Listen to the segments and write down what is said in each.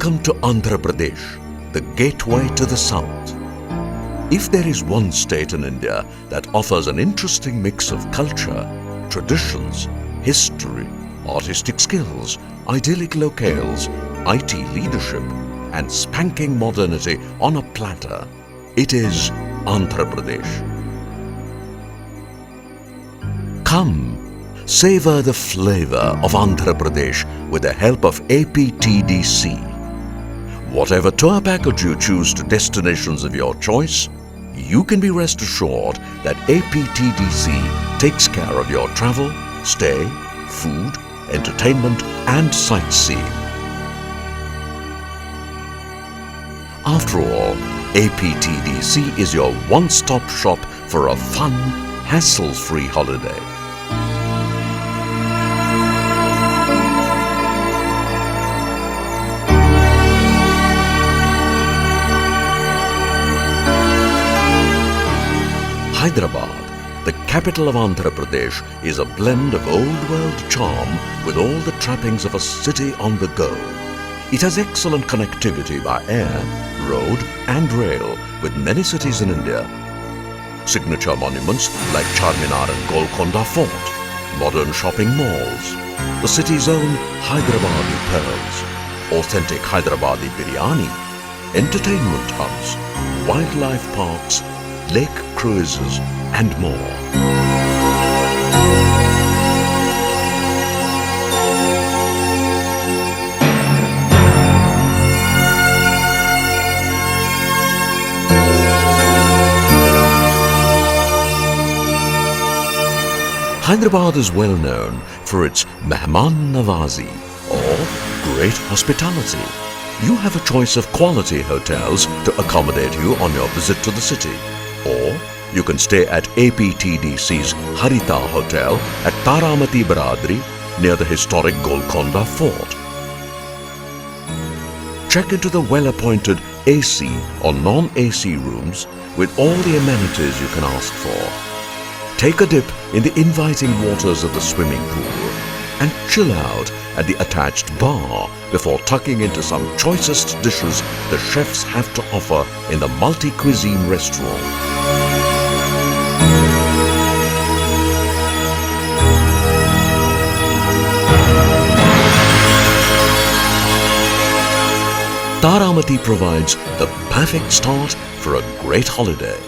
Welcome to Andhra Pradesh, the gateway to the south. If there is one state in India that offers an interesting mix of culture, traditions, history, artistic skills, idyllic locales, IT leadership, and spanking modernity on a platter, it is Andhra Pradesh. Come, savor the flavor of Andhra Pradesh with the help of APTDC. Whatever tour package you choose to destinations of your choice, you can be rest assured that APTDC takes care of your travel, stay, food, entertainment and sightseeing. After all, APTDC is your one-stop shop for a fun, hassle-free holiday. Hyderabad, the capital of Andhra Pradesh, is a blend of old-world charm with all the trappings of a city on the go. It has excellent connectivity by air, road and rail with many cities in India. Signature monuments like Charminar and Golconda Fort, modern shopping malls, the city's own Hyderabadi pearls, authentic Hyderabadi biryani, entertainment hubs, wildlife parks, lake cruises and more. Hyderabad is well known for its Mehman Nawazi or great hospitality. You have a choice of quality hotels to accommodate you on your visit to the city. Or you can stay at APTDC's Harita Hotel at Taramati Baradri near the historic Golconda Fort. Check into the well-appointed AC or non-AC rooms with all the amenities you can ask for. Take a dip in the inviting waters of the swimming pool and chill out at the attached bar before tucking into some choicest dishes the chefs have to offer in the multi-cuisine restaurant. Taramati provides the perfect start for a great holiday.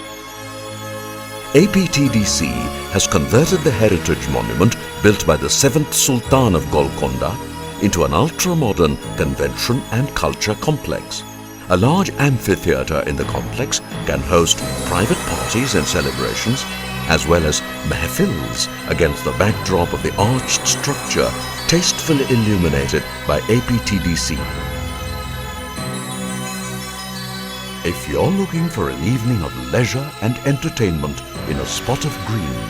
APTDC has converted the heritage monument built by the 7th Sultan of Golconda into an ultra-modern convention and culture complex. A large amphitheatre in the complex can host private parties and celebrations as well as mehfils against the backdrop of the arched structure tastefully illuminated by APTDC. If you're looking for an evening of leisure and entertainment in a spot of green,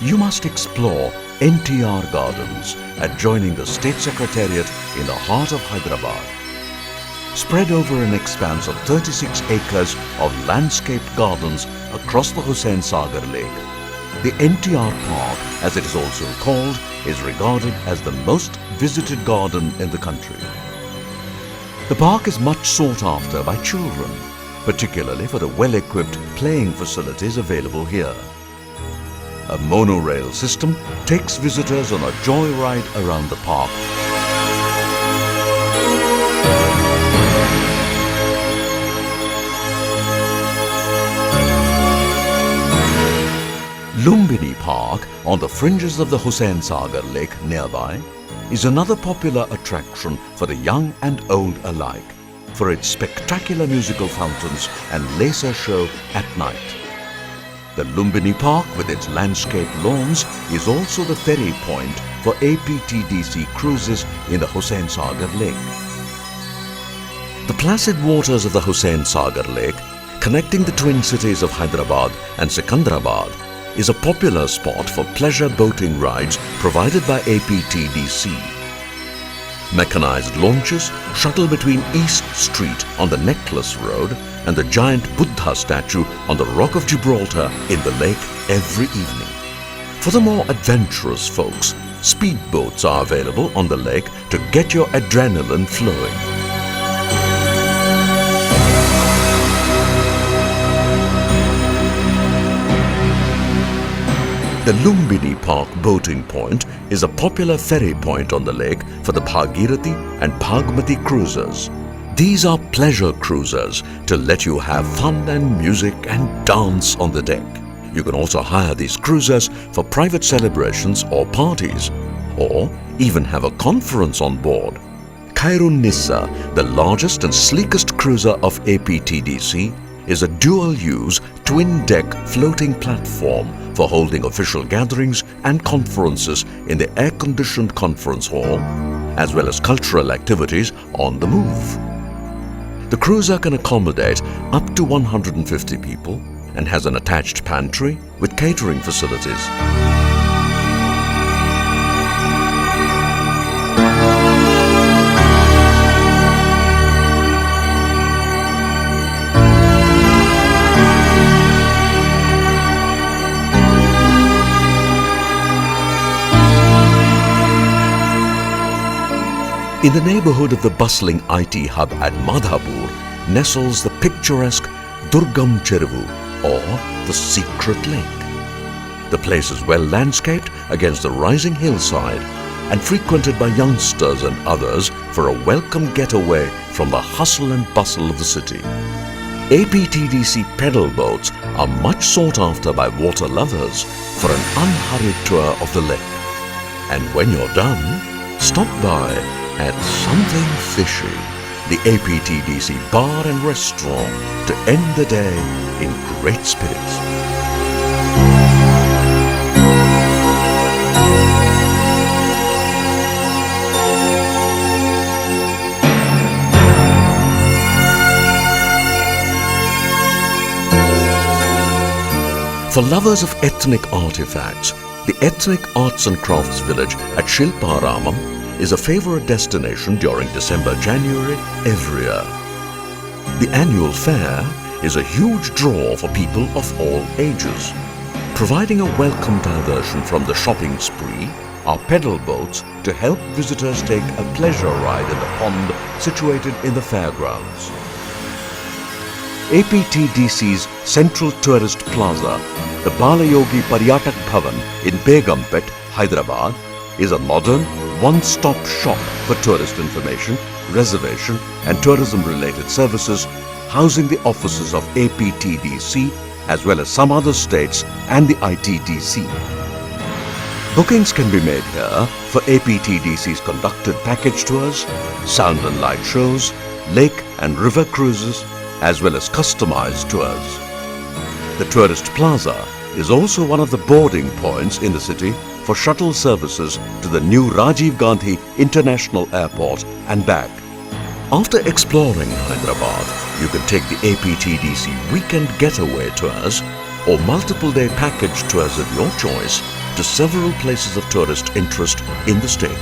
you must explore NTR Gardens adjoining the State Secretariat in the heart of Hyderabad. Spread over an expanse of 36 acres of landscaped gardens across the Hussain Sagar Lake, the NTR Park, as it is also called, is regarded as the most visited garden in the country. The park is much sought after by children, particularly for the well-equipped playing facilities available here. A monorail system takes visitors on a joyride around the park. Lumbini Park, on the fringes of the Hussain Sagar Lake nearby, is another popular attraction for the young and old alike, for its spectacular musical fountains and laser show at night. The Lumbini Park with its landscaped lawns is also the ferry point for APTDC cruises in the Hussain Sagar Lake. The placid waters of the Hussain Sagar Lake, connecting the twin cities of Hyderabad and Secunderabad, is a popular spot for pleasure boating rides provided by APTDC. Mechanized launches shuttle between East Street on the Necklace Road and the giant Buddha statue on the Rock of Gibraltar in the lake every evening. For the more adventurous folks, speedboats are available on the lake to get your adrenaline flowing. The Lumbini Park boating point is a popular ferry point on the lake for the Bhagirathi and Bhagmati cruisers. These are pleasure cruisers to let you have fun and music and dance on the deck. You can also hire these cruisers for private celebrations or parties, or even have a conference on board. Khairun Nissa, the largest and sleekest cruiser of APTDC, is a dual-use, twin-deck floating platform for holding official gatherings and conferences in the air-conditioned conference hall, as well as cultural activities on the move. The cruiser can accommodate up to 150 people and has an attached pantry with catering facilities. In the neighborhood of the bustling IT hub at Madhapur nestles the picturesque Durgam Cheruvu, or the Secret Lake. The place is well landscaped against the rising hillside and frequented by youngsters and others for a welcome getaway from the hustle and bustle of the city. APTDC pedal boats are much sought after by water lovers for an unhurried tour of the lake. And when you're done, stop by at Something Fishy, the APTDC bar and restaurant, to end the day in great spirits. For lovers of ethnic artifacts, the Ethnic Arts and Crafts Village at Shilparamam is a favorite destination during December-January every year. The annual fair is a huge draw for people of all ages. Providing a welcome diversion from the shopping spree are pedal boats to help visitors take a pleasure ride in the pond situated in the fairgrounds. APTDC's Central Tourist Plaza, the Balayogi Paryatak Bhavan in Begumpet, Hyderabad, is a modern, one-stop shop for tourist information, reservation and tourism-related services, housing the offices of APTDC as well as some other states and the ITDC. Bookings can be made here for APTDC's conducted package tours, sound and light shows, lake and river cruises, as well as customized tours. The Tourist Plaza is also one of the boarding points in the city for shuttle services to the new Rajiv Gandhi International Airport and back. After exploring Hyderabad, you can take the APTDC weekend getaway tours or multiple-day package tours of your choice to several places of tourist interest in the state.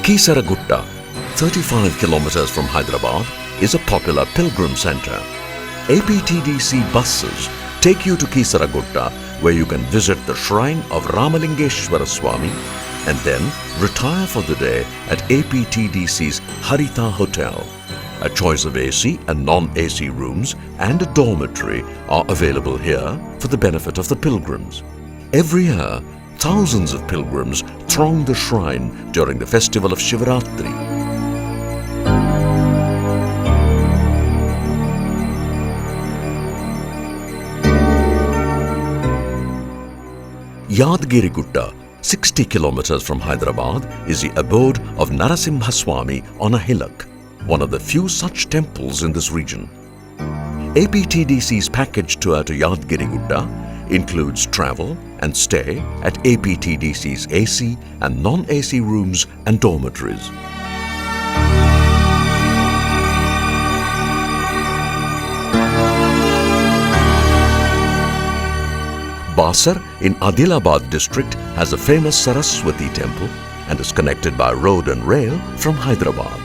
Kisaragutta, 35 kilometers from Hyderabad, is a popular pilgrim center. APTDC buses take you to Kisaragutta, where you can visit the shrine of Ramalingeshwara Swami and then retire for the day at APTDC's Harita Hotel. A choice of AC and non-AC rooms and a dormitory are available here for the benefit of the pilgrims. Every year, thousands of pilgrims throng the shrine during the festival of Shivaratri. Yadgiri Gutta, 60 kilometers from Hyderabad, is the abode of Narasimha Swami on a hillock, one of the few such temples in this region. APTDC's package tour to Yadgiri Gutta includes travel and stay at APTDC's AC and non-AC rooms and dormitories. Basar in Adilabad district has a famous Saraswati temple and is connected by road and rail from Hyderabad.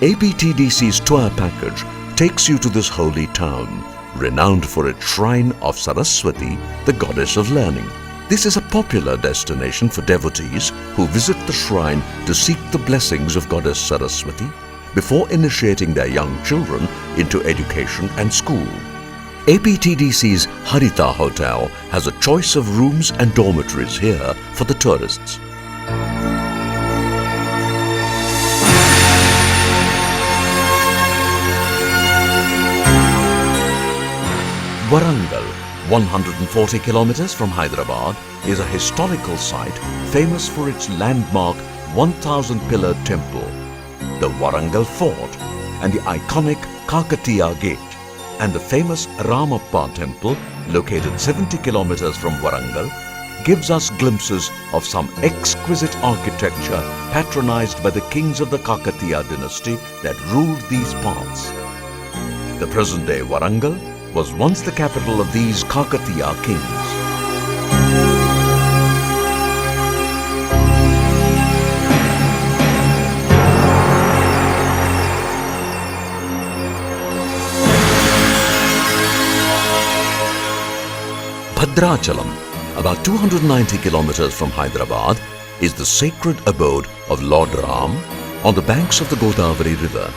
APTDC's tour package takes you to this holy town, renowned for its shrine of Saraswati, the goddess of learning. This is a popular destination for devotees who visit the shrine to seek the blessings of Goddess Saraswati before initiating their young children into education and school. APTDC's Harita Hotel has a choice of rooms and dormitories here for the tourists. Warangal, 140 kilometers from Hyderabad, is a historical site famous for its landmark 1,000-pillared temple, the Warangal Fort, and the iconic Kakatiya Gate, and the famous Ramappa temple, located 70 kilometers from Warangal, gives us glimpses of some exquisite architecture patronized by the kings of the Kakatiya dynasty that ruled these parts. The present-day Warangal was once the capital of these Kakatiya kings. Bhadrachalam, about 290 kilometers from Hyderabad, is the sacred abode of Lord Ram on the banks of the Godavari River.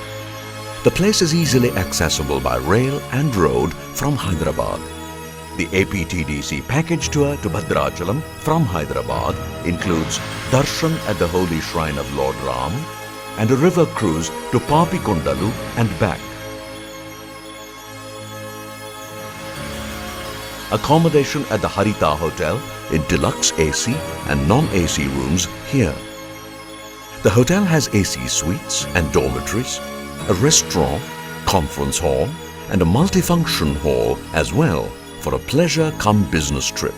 The place is easily accessible by rail and road from Hyderabad. The APTDC package tour to Bhadrachalam from Hyderabad includes darshan at the holy shrine of Lord Ram and a river cruise to Papikondalu and back. Accommodation at the Harita Hotel in deluxe AC and non-AC rooms here. The hotel has AC suites and dormitories, a restaurant, conference hall and a multifunction hall as well for a pleasure-cum-business trip.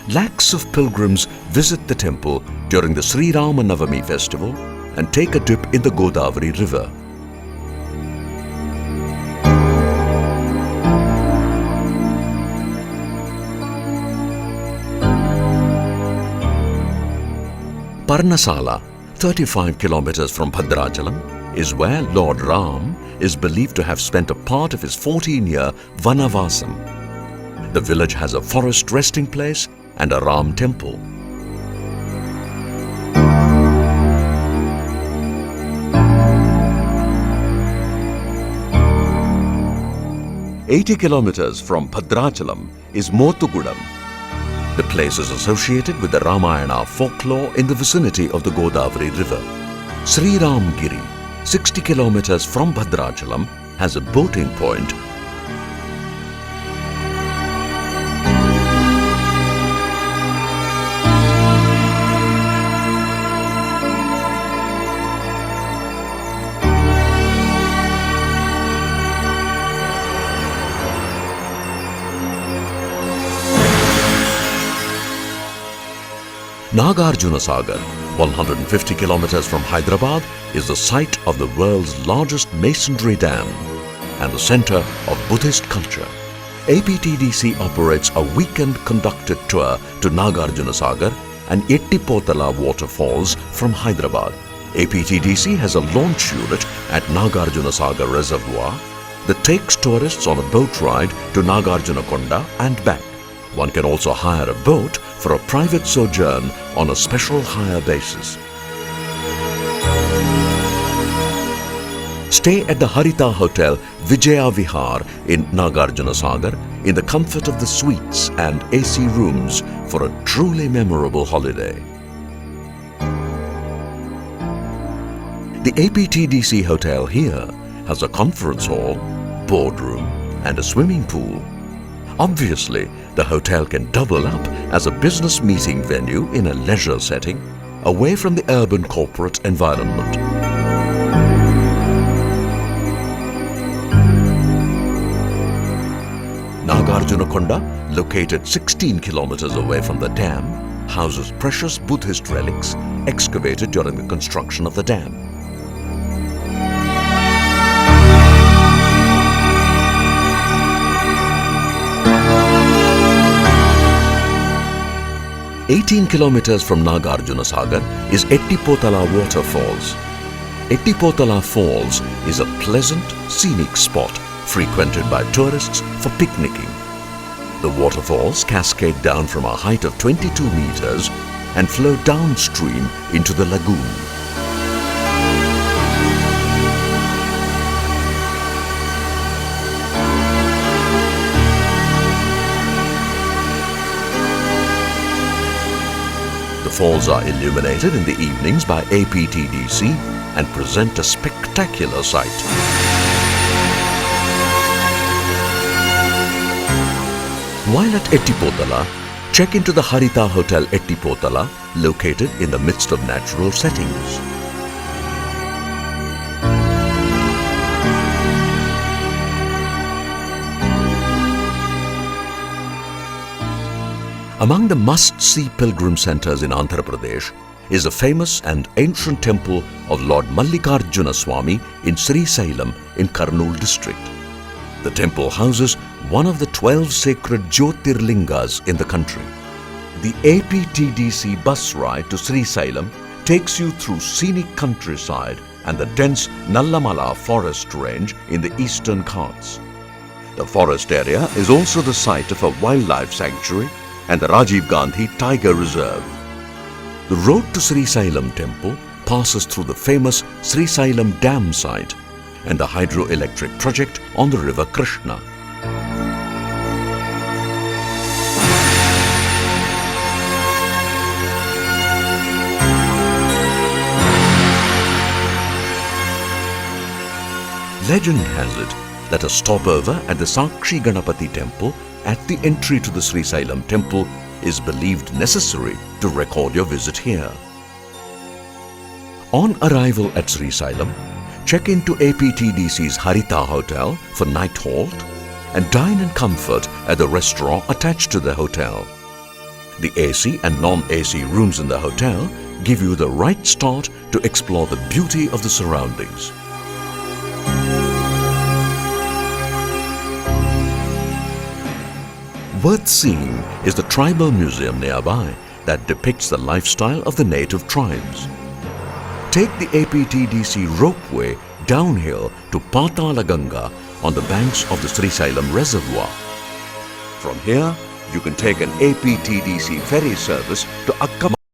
Lakhs of pilgrims visit the temple during the Sri Rama Navami festival and take a dip in the Godavari River. Parnasala, 35 kilometers from Bhadrachalam, is where Lord Ram is believed to have spent a part of his 14-year Vanavasam. The village has a forest resting place and a Ram temple. "80 kilometers from Bhadrachalam is Motugudam. The place is associated with the Ramayana folklore in the vicinity of the Godavari River. Sri Ram Giri, 60 kilometers from Bhadrachalam, has a boating point. Nagarjuna Sagar, 150 kilometers from Hyderabad, is the site of the world's largest masonry dam and the center of Buddhist culture. APTDC operates a weekend conducted tour to Nagarjuna Sagar and Ettipotala waterfalls from Hyderabad. APTDC has a launch unit at Nagarjuna Sagar Reservoir that takes tourists on a boat ride to Nagarjuna Konda and back. One can also hire a boat for a private sojourn on a special hire basis. Stay at the Harita Hotel Vijaya Vihar in Nagarjuna Sagar in the comfort of the suites and AC rooms for a truly memorable holiday. The APTDC Hotel here has a conference hall, boardroom and a swimming pool. Obviously, the hotel can double up as a business meeting venue in a leisure setting, away from the urban corporate environment. Nagarjunakonda, located 16 kilometers away from the dam, houses precious Buddhist relics excavated during the construction of the dam. "18 kilometers from Nagarjuna Sagar is Ettipotala Waterfalls. Ettipotala Falls is a pleasant, scenic spot frequented by tourists for picnicking. The waterfalls cascade down from a height of 22 meters and flow downstream into the lagoon. The falls are illuminated in the evenings by APTDC and present a spectacular sight. While at Ettipotala, check into the Harita Hotel Ettipotala, located in the midst of natural settings. Among the must-see pilgrim centers in Andhra Pradesh is the famous and ancient temple of Lord Mallikarjuna Swami in Srisailam in Kurnool district. The temple houses one of the 12 sacred Jyotirlingas in the country. The APTDC bus ride to Srisailam takes you through scenic countryside and the dense Nallamala forest range in the eastern Ghats. The forest area is also the site of a wildlife sanctuary and the Rajiv Gandhi Tiger Reserve. The road to Srisailam temple passes through the famous Srisailam Dam site and the hydroelectric project on the river Krishna. Legend has it that a stopover at the Sakshi Ganapati temple at the entry to the Srisailam temple is believed necessary to record your visit here. On arrival at Srisailam, check into APTDC's Harita Hotel for night halt and dine in comfort at the restaurant attached to the hotel. The AC and non-AC rooms in the hotel give you the right start to explore the beauty of the surroundings. Worth seeing is the tribal museum nearby that depicts the lifestyle of the native tribes. Take the APTDC ropeway downhill to Patala Ganga on the banks of the Srisailam reservoir. From here, you can take an APTDC ferry service to Akka